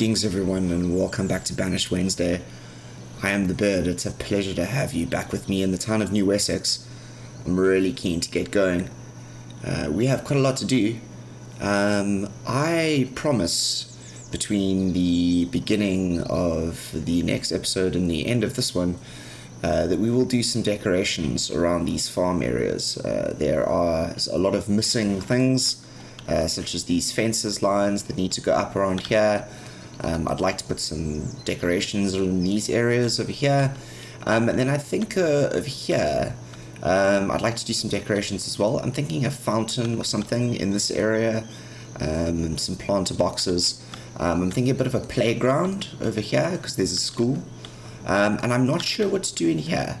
Greetings everyone and welcome back to Banished Wednesday. I am the Bird. It's a pleasure to have you back with me in the town of New Wessex. I'm really keen to get going. We have quite a lot to do. I promise between the beginning of the next episode and the end of this one that we will do some decorations around these farm areas. There are a lot of missing things, such as these fences lines that need to go up around here. I'd like to put some decorations in these areas over here, and then I think over here I'd like to do some decorations as well. I'm thinking a fountain or something in this area, some planter boxes. I'm thinking a bit of a playground over here because there's a school, and I'm not sure what to do in here.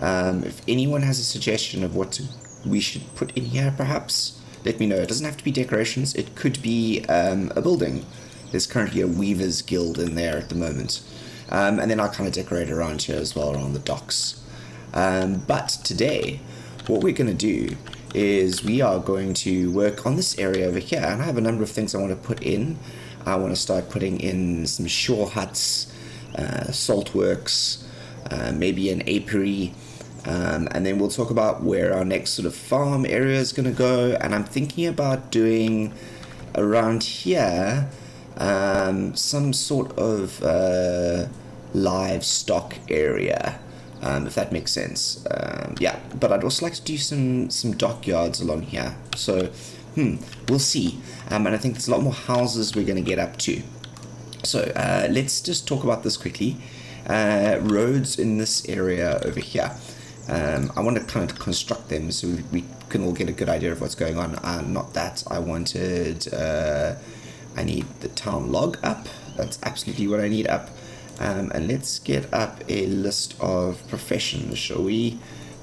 If anyone has a suggestion of what we should put in here, perhaps let me know. It doesn't have to be decorations. It could be a building. There's currently a weaver's guild in there at the moment, and then I'll kind of decorate around here as well, around the docks. But today what we're going to do is we are going to work on this area over here, and I have a number of things I want to put in. I want to start putting in some shore huts, saltworks, maybe an apiary, and then we'll talk about where our next sort of farm area is going to go. And I'm thinking about doing around here some sort of livestock area, if that makes sense. Yeah, but I'd also like to do some dockyards along here. So we'll see. And I think there's a lot more houses we're going to get up to. So let's just talk about this quickly. Roads in this area over here. I want to kind of construct them so we can all get a good idea of what's going on. Not that I wanted... I need the town log up. That's absolutely what I need up. And let's get up a list of professions, shall we?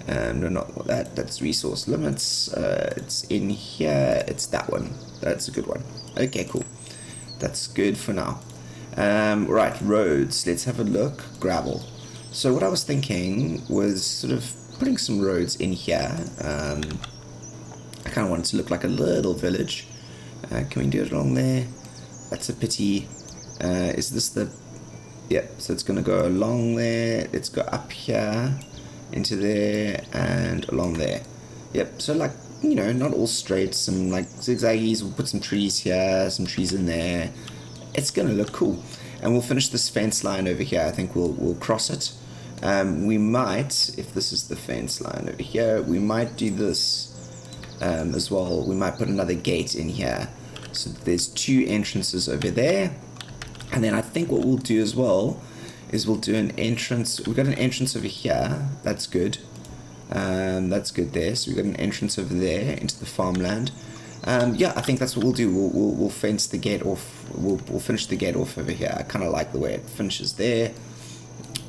No, not that. That's resource limits. It's in here. It's that one. That's a good one. Okay, cool. That's good for now. Right, roads. Let's have a look. Gravel. So what I was thinking was sort of putting some roads in here. I kind of want it to look like a little village. Can we do it along there? That's a pity. Is this the... Yep, so it's going to go along there. Let's go up here, into there, and along there. Yep, so like, you know, not all straight. Some like zigzaggies. We'll put some trees here, some trees in there. It's going to look cool. And we'll finish this fence line over here. I think we'll cross it. We might, if this is the fence line over here, we might do this as well. We might put another gate in here. So there's two entrances over there, and then I think what we'll do as well is we'll do an entrance. We've got an entrance over here. That's good. That's good there. So we've got an entrance over there into the farmland. Yeah, I think that's what we'll do. We'll fence the gate off. We'll finish the gate off over here. I kind of like the way it finishes there.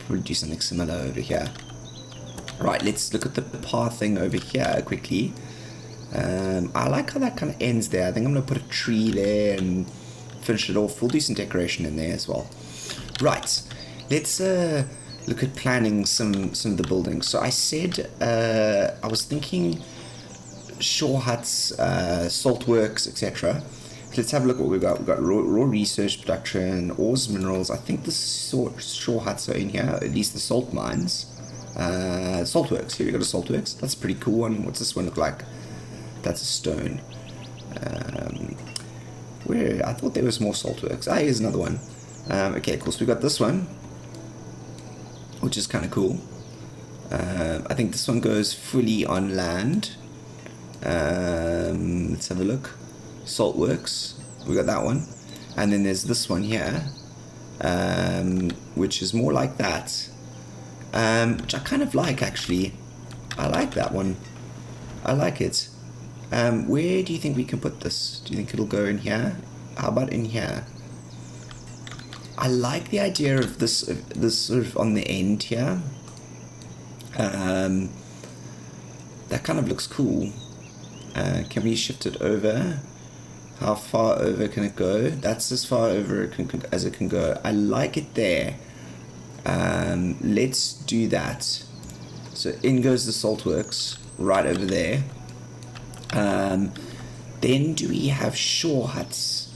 Probably do something similar over here. Right, let's look at the pathing over here quickly. I like how that kind of ends there. I think I'm going to put a tree there and finish it off. We'll do some decoration in there as well. Right, let's look at planning some of the buildings. So I said I was thinking shore huts, saltworks, etc. Let's have a look at what we've got. We've got raw research production, ores, minerals. I think the shore huts are in here, at least the salt mines. Saltworks. Here we got a saltworks. That's a pretty cool one. What's this one look like? That's a stone. Where I thought there was more saltworks. Here's another one. Okay, cool. So we got this one, which is kind of cool. I think this one goes fully on land. Let's have a look. Saltworks. We got that one, and then there's this one here, which is more like that, which I kind of like actually. I like that one. I like it. Where do you think we can put this? Do you think it'll go in here? How about in here? I like the idea of this sort of on the end here. That kind of looks cool. Can we shift it over? How far over can it go? That's as far over as it can go. I like it there. Let's do that. So in goes the saltworks right over there. Then do we have shore huts?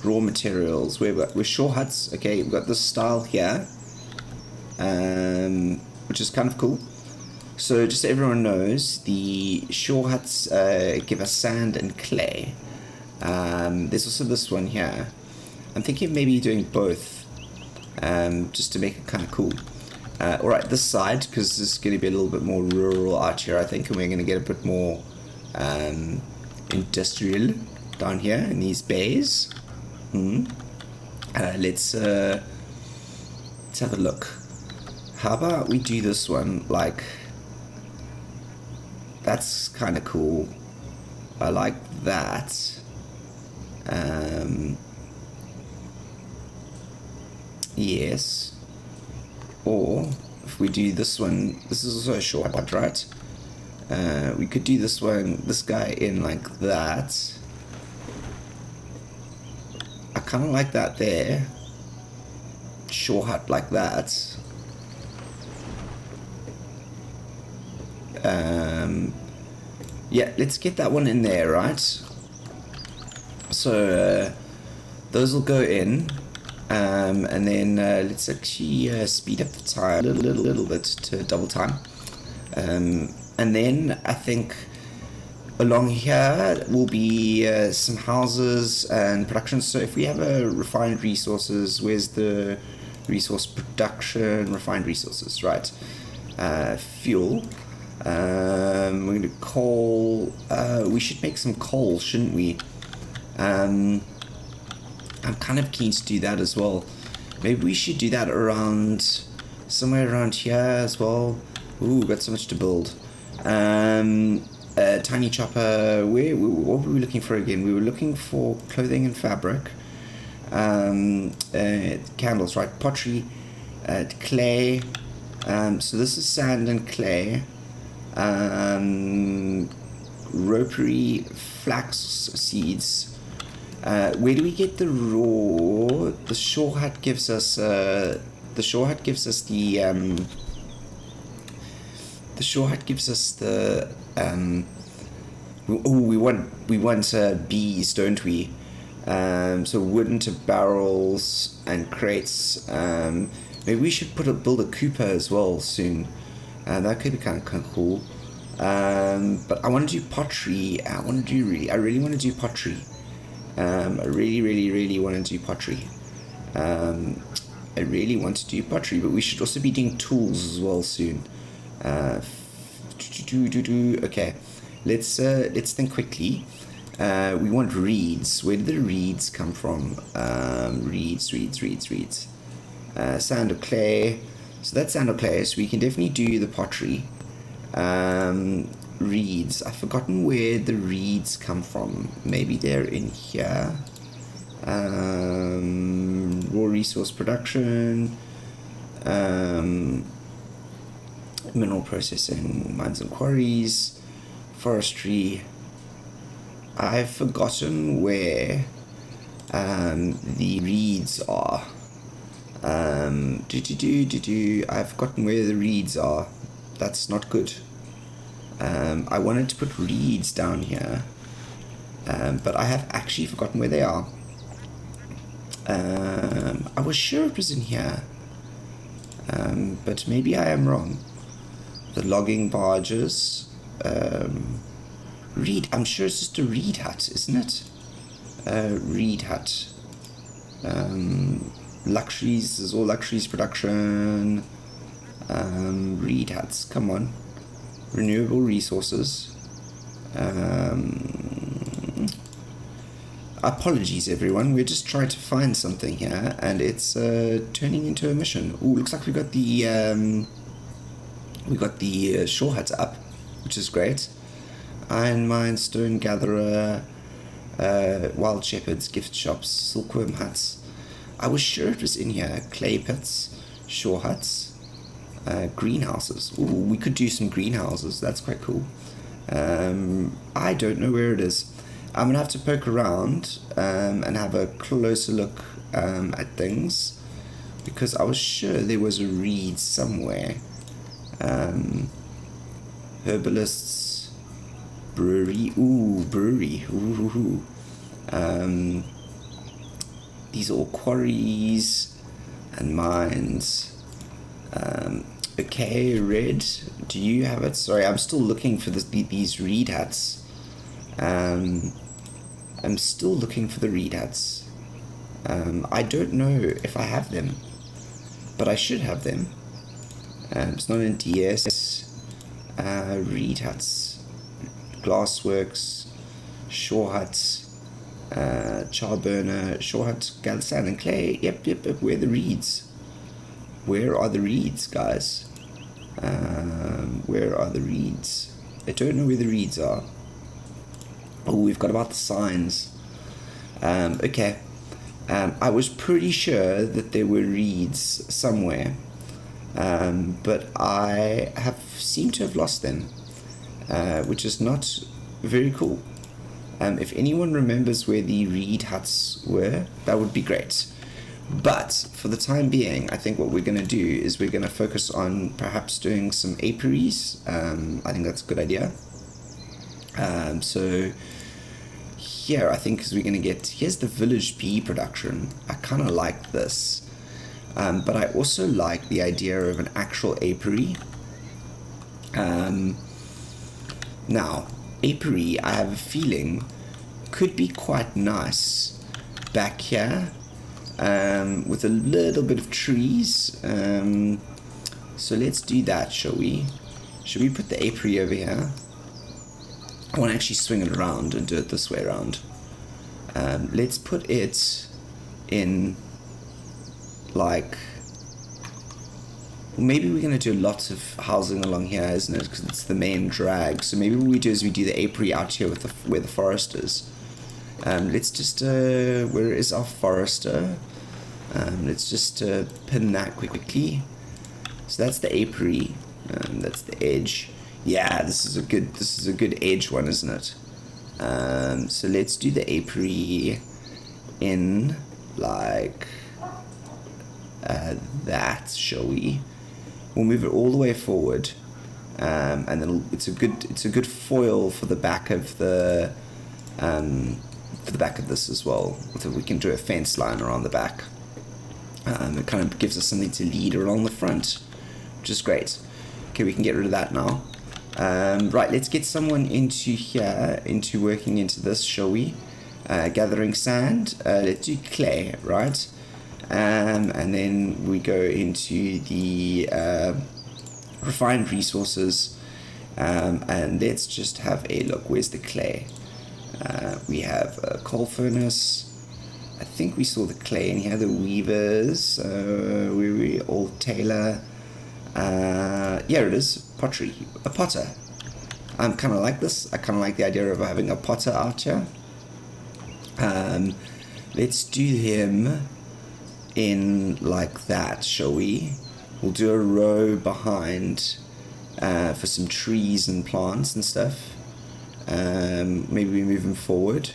raw materials. We're shore huts. Okay, we've got this style here, which is kind of cool. So just so everyone knows, the shore huts give us sand and clay. There's also this one here. I'm thinking of maybe doing both, just to make it kind of cool. Alright, this side, because this is going to be a little bit more rural out here, I think, and we're going to get a bit more industrial down here in these bays. Let's have a look. How about we do this one, like, that's kind of cool. I like that. Yes. Or if we do this one, this is also a short hut, right? We could do this one, this guy in like that. I kind of like that there. Short hut like that. Yeah, let's get that one in there, right? So those will go in, and then let's actually speed up the time a little bit to double time, and then I think along here will be some houses and production. So if we have a refined resources, where's the resource production? Refined resources, right? Fuel. We're going to coal. We should make some coal, shouldn't we? I'm kind of keen to do that as well. Maybe we should do that around somewhere around here as well. Ooh, we've got so much to build. Tiny chopper. What were we looking for again? We were looking for clothing and fabric. Candles, right? Pottery, clay. So this is sand and clay. Ropery, flax seeds. Where do we get the raw? The shore hut gives us the shore hut gives us the shore hut gives us the we want bees, don't we? So wood into barrels and crates. Maybe we should build a cooper as well soon. That could be kind of cool. But I want to do pottery. I really want to do pottery. I really want to do pottery. I really want to do pottery, but we should also be doing tools as well soon. Okay, let's think quickly. We want reeds. Where did the reeds come from? Reeds. Sand or clay. So that's sand or clay, so we can definitely do the pottery. Reeds. I've forgotten where the reeds come from. Maybe they're in here. Raw resource production. Mineral processing, mines and quarries. Forestry. I've forgotten where the reeds are. I've forgotten where the reeds are. That's not good. I wanted to put reeds down here, but I have actually forgotten where they are. I was sure it was in here, but maybe I am wrong. The logging barges. Reed. I'm sure it's just a reed hut, isn't it? Reed hut. Luxuries. There's all luxuries production. Reed huts. Come on. Renewable resources. Apologies, everyone. We're just trying to find something here, and it's turning into a mission. Ooh, looks like we got the shore huts up, which is great. Iron mine, stone gatherer, wild shepherds, gift shops, silkworm huts. I was sure it was in here. Clay pits, shore huts, greenhouses. Ooh, we could do some greenhouses. That's quite cool. I don't know where it is. I'm gonna have to poke around and have a closer look at things, because I was sure there was a reed somewhere. Herbalists, brewery. Ooh, brewery. Ooh. these are all quarries and mines. Okay, Red, do you have it? Sorry, I'm still looking for these reed hats. I'm still looking for the reed hats. I don't know if I have them, but I should have them. It's not in DS. Reed huts, glassworks, shore huts, char burner, shore huts, gather sand and clay. Yep. Where are the reeds? Where are the reeds, guys? Where are the reeds? I don't know where the reeds are. Oh, we've got about the signs. Okay. I was pretty sure that there were reeds somewhere, but I seem to have lost them, which is not very cool. If anyone remembers where the reed huts were, that would be great. But for the time being, I think what we're going to do is we're going to focus on perhaps doing some apiaries. I think that's a good idea. So here, I think, because we're going to here's the village bee production. I kind of like this. But I also like the idea of an actual apiary. Now, apiary, I have a feeling, could be quite nice back here, with a little bit of trees. So let's do that, shall we? Should we put the apiary over here? I want to actually swing it around and do it this way around. Let's put it in, like, maybe we're going to do lots of housing along here, isn't it? Because it's the main drag. So maybe what we do is we do the apiary out here with where the forest is. Let's just, where is our forester? Let's just pin that quickly. So that's the apiary. That's the edge. Yeah, this is a good edge one, isn't it? So let's do the apiary in, like, that, shall we? We'll move it all the way forward, and then it's a good foil for the back of the this as well. So we can do a fence line around the back. It kind of gives us something to lead along the front, which is great. Okay, we can get rid of that now. Right, let's get someone into here, into working into this, shall we? Gathering sand. Let's do clay, right? And then we go into the refined resources, and let's just have a look. Where's the clay? We have a coal furnace. I think we saw the clay in here, the weavers, we old tailor. Yeah, it is pottery, a potter. I'm kind of like this. I kind of like the idea of having a potter out here. Let's do him in like that, shall we? We'll do a row behind for some trees and plants and stuff. Maybe we move him forward.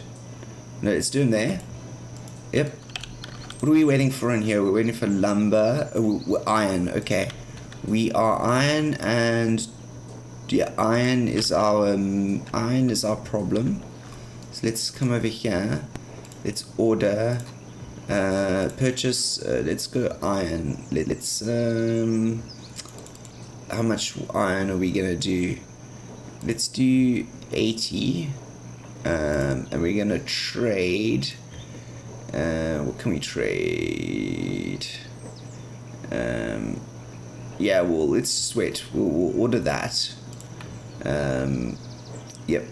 No, let's do him there. Yep. What are we waiting for in here? We're waiting for lumber. Oh, we're iron. Okay. We are iron, and yeah, iron is our problem. So let's come over here. Let's order, purchase. Let's go iron. Let's how much iron are we gonna do? Let's do 80, and we're gonna trade. What can we trade? Yeah, well, let's just wait. We'll order that. Yep.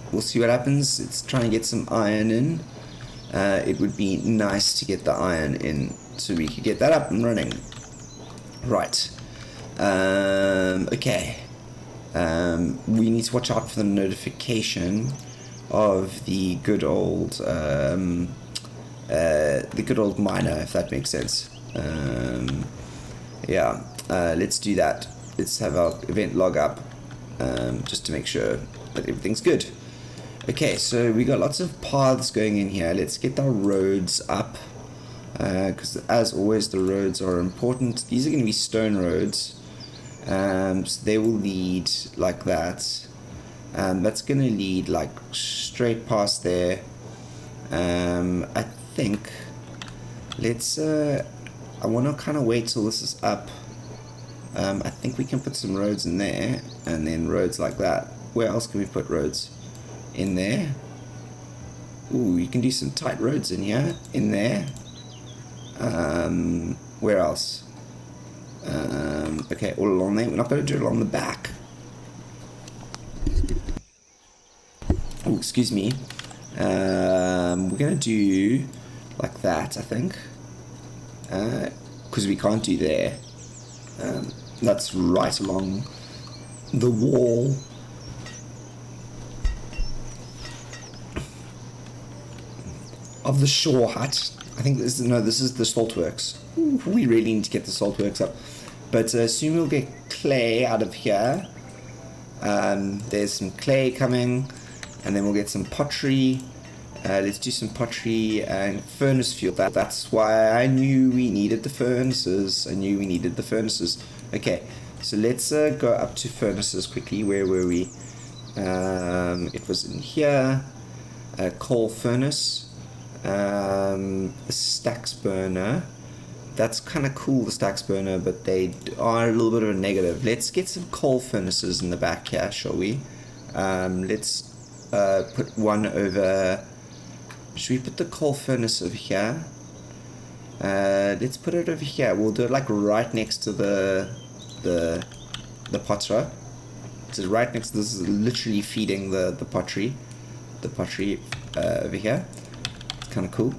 We'll see what happens. Let's try and get some iron in. It would be nice to get the iron in so we could get that up and running. Right. Okay. We need to watch out for the notification of the good old miner, if that makes sense. Yeah, let's do that. Let's have our event log up, just to make sure that everything's good. Okay, so we got lots of paths going in here. Let's get our roads up, because as always the roads are important. These are going to be stone roads, so they will lead like that. That's going to lead like straight past there, I think let's I want to kind of wait till this is up. I think we can put some roads in there, and then roads like that. Where else can we put roads? In there. Ooh, you can do some tight roads in here. In there. Where else? Okay, all along there. We're not going to do it along the back. Oh, excuse me. We're going to do like that, I think. Because we can't do there. That's right along the wall. Of the shore hut. I think this is the saltworks. We really need to get the saltworks up. But soon we'll get clay out of here. There's some clay coming. And then we'll get some pottery. Let's do some pottery and furnace fuel. That's why I knew we needed the furnaces. Okay, so let's go up to furnaces quickly. Where were we? It was in here. A coal furnace. A stacks burner. That's kind of cool, the stacks burner, but they are a little bit of a negative. Let's get some coal furnaces in the back here, shall we? Let's put one over. Should we put the coal furnace over here? Let's put it over here. We'll do it like right next to the pottery. So right next to this is literally feeding the pottery. The pottery over here. It's kind of cool.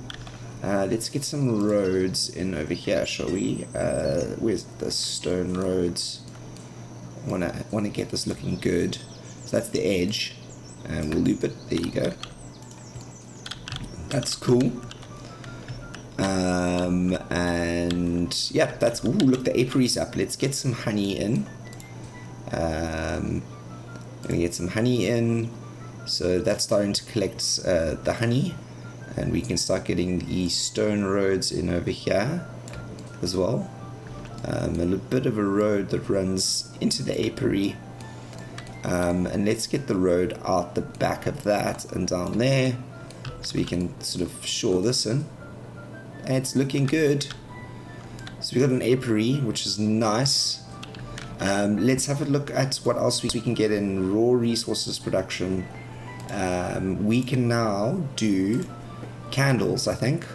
Let's get some roads in over here, shall we? Where's the stone roads? Wanna get this looking good. So that's the edge, and we'll loop it. There you go. That's cool. And yeah, that's. Ooh, look, the apiary's up. Let's get some honey in. Gonna get some honey in. So that's starting to collect the honey. And we can start getting the stone roads in over here as well. A little bit of a road that runs into the apiary. And let's get the road out the back of that and down there. So we can sort of shore this in. And it's looking good. So we got an apiary, which is nice. Let's have a look at what else we can get in raw resources production. We can now do candles, I think.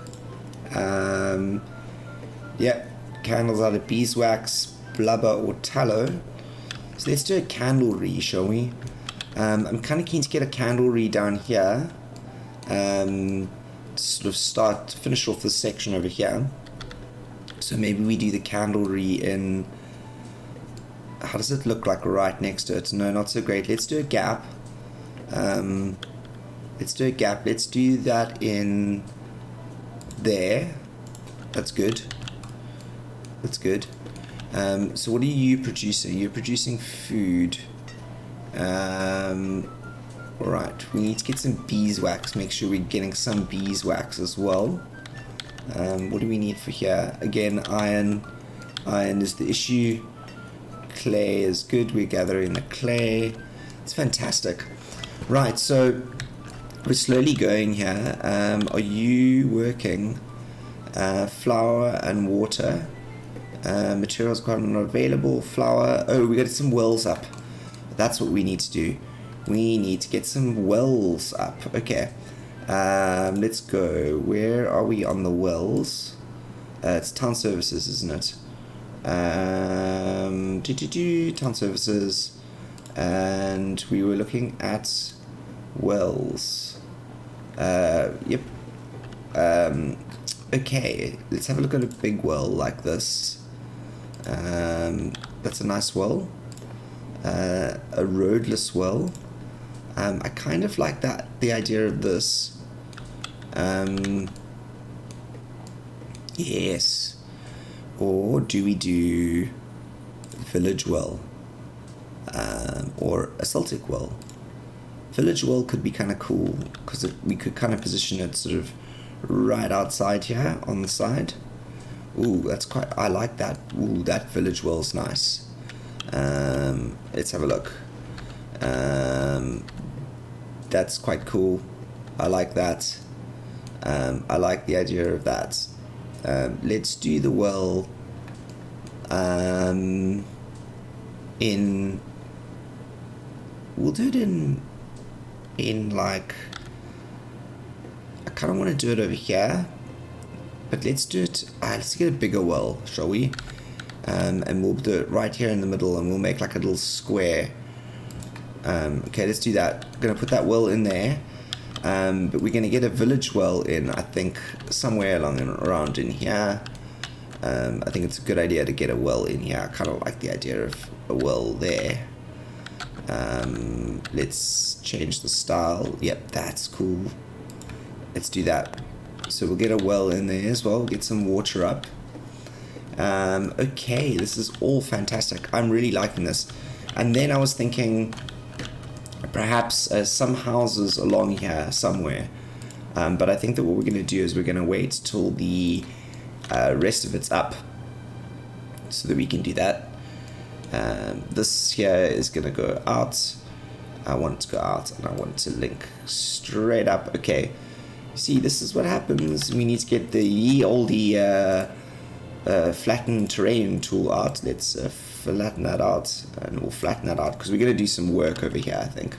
Yeah, candles out of beeswax, blubber, or tallow. So let's do a candlery, shall we? I'm kind of keen to get a candlery down here. Sort of finish off this section over here. So maybe we do the candlery in. How does it look like right next to it? No, not so great. Let's do a gap. Let's do a gap. Let's do that in there. That's good. That's good. So what are you producing? You're producing food. Alright, we need to get some beeswax. Make sure we're getting some beeswax as well. What do we need for here? Again, iron. Iron is the issue. Clay is good. We're gathering the clay. It's fantastic. Right, so we're slowly going here. Are you working? Flour and water. Materials quite not available. Flour. Oh, we got some wells up. That's what we need to do. We need to get some wells up. Okay. Let's go. Where are we on the wells? It's town services, isn't it? Town services. And we were looking at wells. Yep. Okay, let's have a look at a big well like this. That's a nice well. A roadless well. I kind of like the idea of this. Yes. Or do we do village well? Or a Celtic well? Village well could be kind of cool because we could kind of position it sort of right outside here on the side. Ooh, that's quite. I like that. Ooh, that village well's nice. Let's have a look. That's quite cool. I like that. I like the idea of that. Let's do the well we'll do it in like, I kind of want to do it over here, but let's do it, let's get a bigger well, shall we? And we'll do it right here in the middle, and we'll make like a little square. Okay, let's do that. I'm going to put that well in there, but we're going to get a village well in, I think, somewhere along and around in here. I think it's a good idea to get a well in here. I kind of like the idea of a well there. Let's change the style. Yep, that's cool. Let's do that. So we'll get a well in there as well, get some water up. Okay, this is all fantastic. I'm really liking this. And then I was thinking perhaps some houses along here somewhere. But I think that what we're going to do is we're going to wait till the rest of it's up so that we can do that. This here is going to go out. I want it to go out, and I want it to link straight up. Okay, see, this is what happens. We need to get the ye olde flatten terrain tool out. Let's flatten that out, and we'll flatten that out because we're going to do some work over here, I think.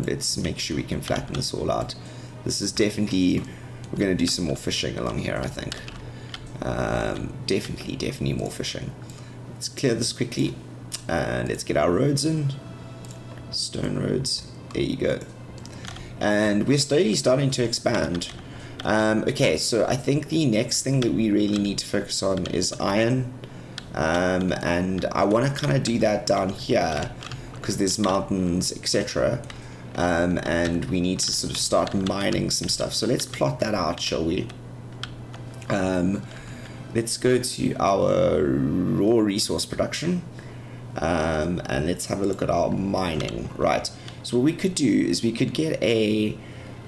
Let's make sure we can flatten this all out. This is definitely, we're going to do some more fishing along here, I think. Definitely more fishing. Let's clear this quickly, and let's get our roads in. Stone roads, there you go. And we're slowly starting to expand. Okay, so I think the next thing that we really need to focus on is iron. And I want to kind of do that down here because there's mountains, etc. And we need to sort of start mining some stuff. So let's plot that out, shall we? Let's go to our raw resource production, and let's have a look at our mining. Right, so what we could do is we could get a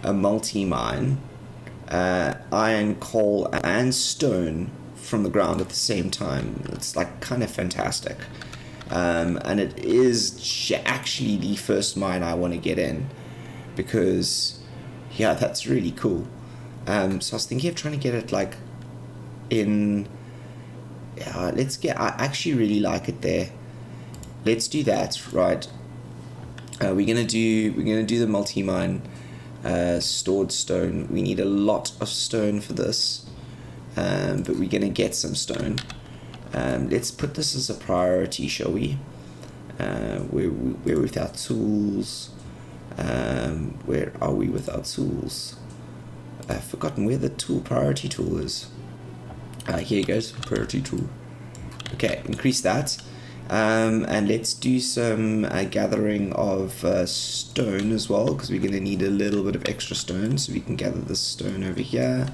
multi-mine, iron, coal, and stone from the ground at the same time. It's like kind of fantastic. And it is actually the first mine I want to get in because, yeah, that's really cool. So I was thinking of trying to get it like in, let's get, I actually really like it there. Let's do that, right? We're gonna do the multi-mine, stored stone. We need a lot of stone for this, but we're gonna get some stone. Let's put this as a priority, shall we? We're with our tools. Where are we with our tools? I've forgotten where the priority tool is. Here you go, priority tool. Okay, increase that. And let's do some gathering of stone as well, because we're going to need a little bit of extra stone, so we can gather this stone over here.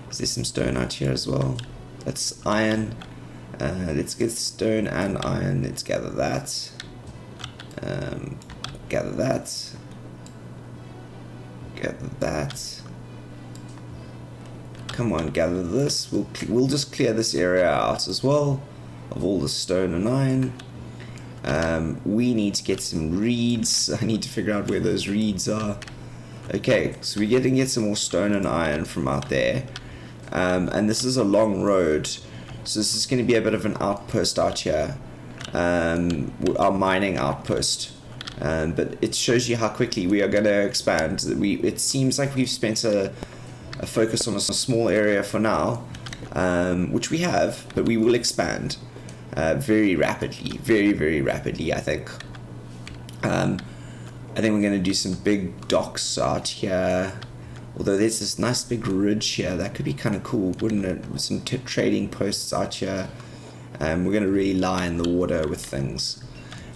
Is there some stone out here as well? That's iron. Let's get stone and iron. Let's gather that. Gather that. Gather that. Come on, gather this. We'll just clear this area out as well of all the stone and iron. We need to get some reeds. I need to figure out where those reeds are. Okay, so we're getting some more stone and iron from out there. And this is a long road, so this is going to be a bit of an outpost out here, our mining outpost. But it shows you how quickly we are going to expand. It seems like we've spent a focus on a small area for now, which we have, but we will expand very rapidly, very rapidly, I think. I think we're going to do some big docks out here, although there's this nice big ridge here. That could be kind of cool, wouldn't it? With some trading posts out here. We're going to really line the water with things.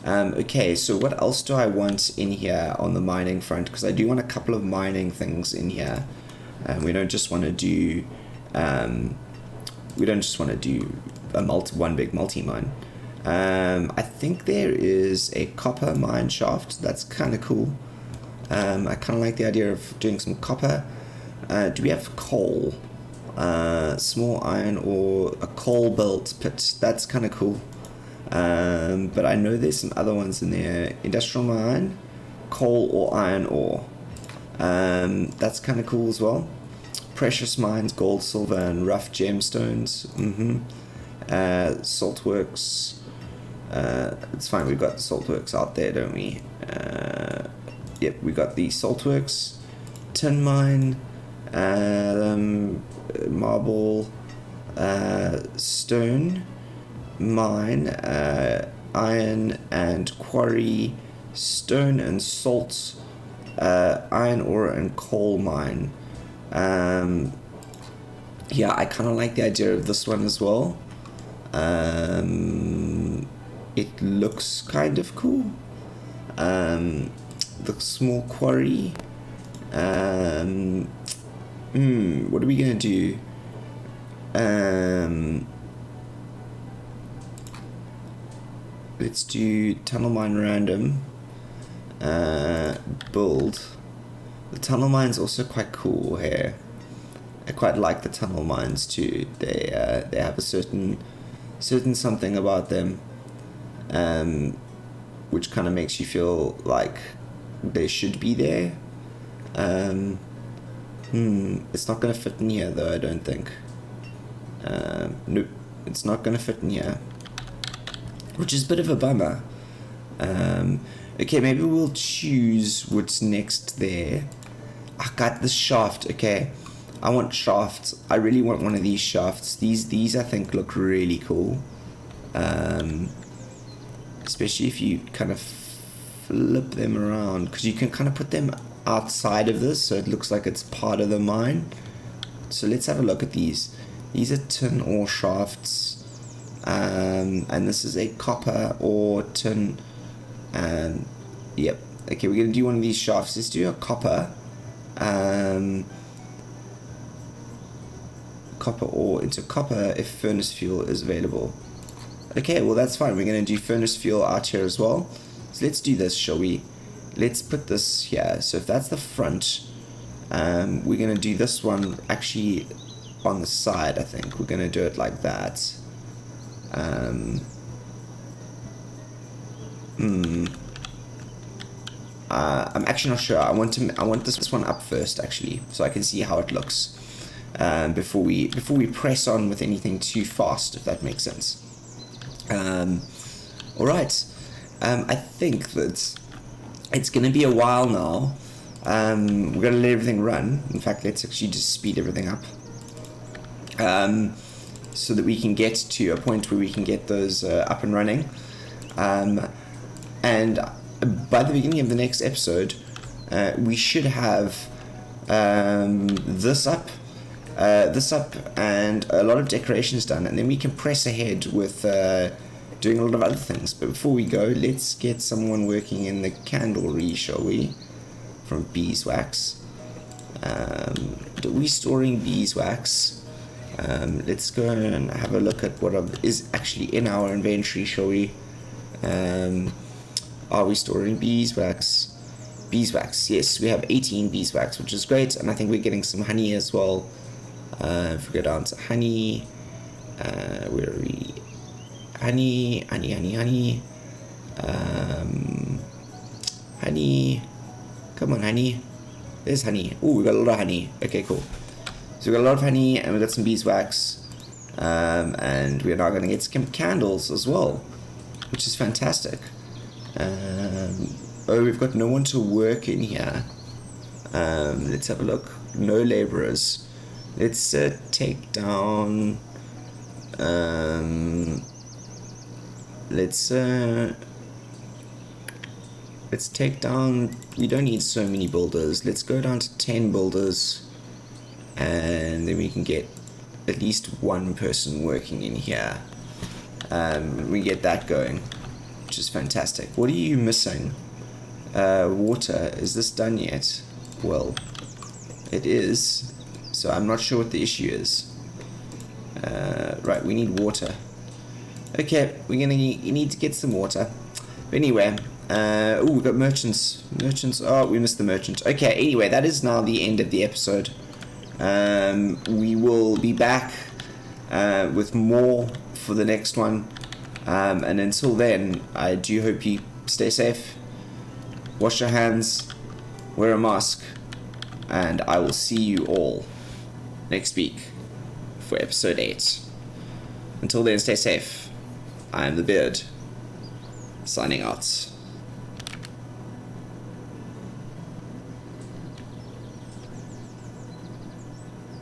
Okay, so what else do I want in here on the mining front? Because I do want a couple of mining things in here. We don't just want to do one big multi-mine. I think there is a copper mine shaft. That's kind of cool. I kind of like the idea of doing some copper. Do we have coal? Small iron or a coal belt pit. That's kind of cool. But I know there's some other ones in there. Industrial mine, coal or iron ore. That's kind of cool as well. Precious mines, gold, silver, and rough gemstones. Saltworks. It's fine, we've got the saltworks out there, don't we? Yep, we got the saltworks, tin mine, marble, stone mine, iron and quarry, stone and salt, iron ore and coal mine. Yeah, I kind of like the idea of this one as well. It looks kind of cool. The small quarry. What are we gonna do? Let's do tunnel mine random. Build. The tunnel mine's also quite cool here. I quite like the tunnel mines too. They have a certain something about them, which kind of makes you feel like they should be there. It's not gonna fit in here though, I don't think. Nope, it's not gonna fit in here, which is a bit of a bummer. Okay, maybe we'll choose what's next there. I got this shaft. Okay, I want shafts. I really want one of these shafts. These I think look really cool. Especially if you kind of flip them around, because you can kind of put them outside of this, so it looks like it's part of the mine. So let's have a look at these. These are tin ore shafts, and this is a copper ore tin. Yep. Okay, we're gonna do one of these shafts. Let's do a copper. Copper ore into copper if furnace fuel is available. Okay, well that's fine. We're gonna do furnace fuel out here as well. So let's do this, shall we? Let's put this here. So if that's the front, we're gonna do this one actually on the side. I think we're gonna do it like that. I'm actually not sure. I want this one up first actually, so I can see how it looks before we press on with anything too fast, if that makes sense. All right. I think that it's going to be a while now. We're going to let everything run. In fact, let's actually just speed everything up, so that we can get to a point where we can get those up and running. And by the beginning of the next episode, we should have this up, and a lot of decorations done, and then we can press ahead with doing a lot of other things. But before we go, let's get someone working in the candlery, shall we? From beeswax. Are we storing beeswax? Let's go and have a look at what is actually in our inventory, shall we? Are we storing beeswax? Beeswax, yes, we have 18 beeswax, which is great, and I think we're getting some honey as well. If we go down to honey, where are we? Honey. Honey. Come on, honey. There's honey. Oh, we got a lot of honey. Okay, cool. So we got a lot of honey, and we got some beeswax, and we're now going to get some candles as well, which is fantastic. Oh, we've got no one to work in here. Let's have a look. No laborers. Let's take down. Let's take down. We don't need so many builders. Let's go down to 10 builders, and then we can get at least one person working in here. We get that going, which is fantastic. What are you missing? Water. Is this done yet? Well, it is. So I'm not sure what the issue is. Right, we need water. Okay, we're gonna need to get some water. But anyway, oh, we got merchants. Oh, we missed the merchant. Okay, anyway, that is now the end of the episode. We will be back with more for the next one. And until then, I do hope you stay safe. Wash your hands. Wear a mask. and I will see you all next week for episode 8. Until then, stay safe. I am the Beard, signing out.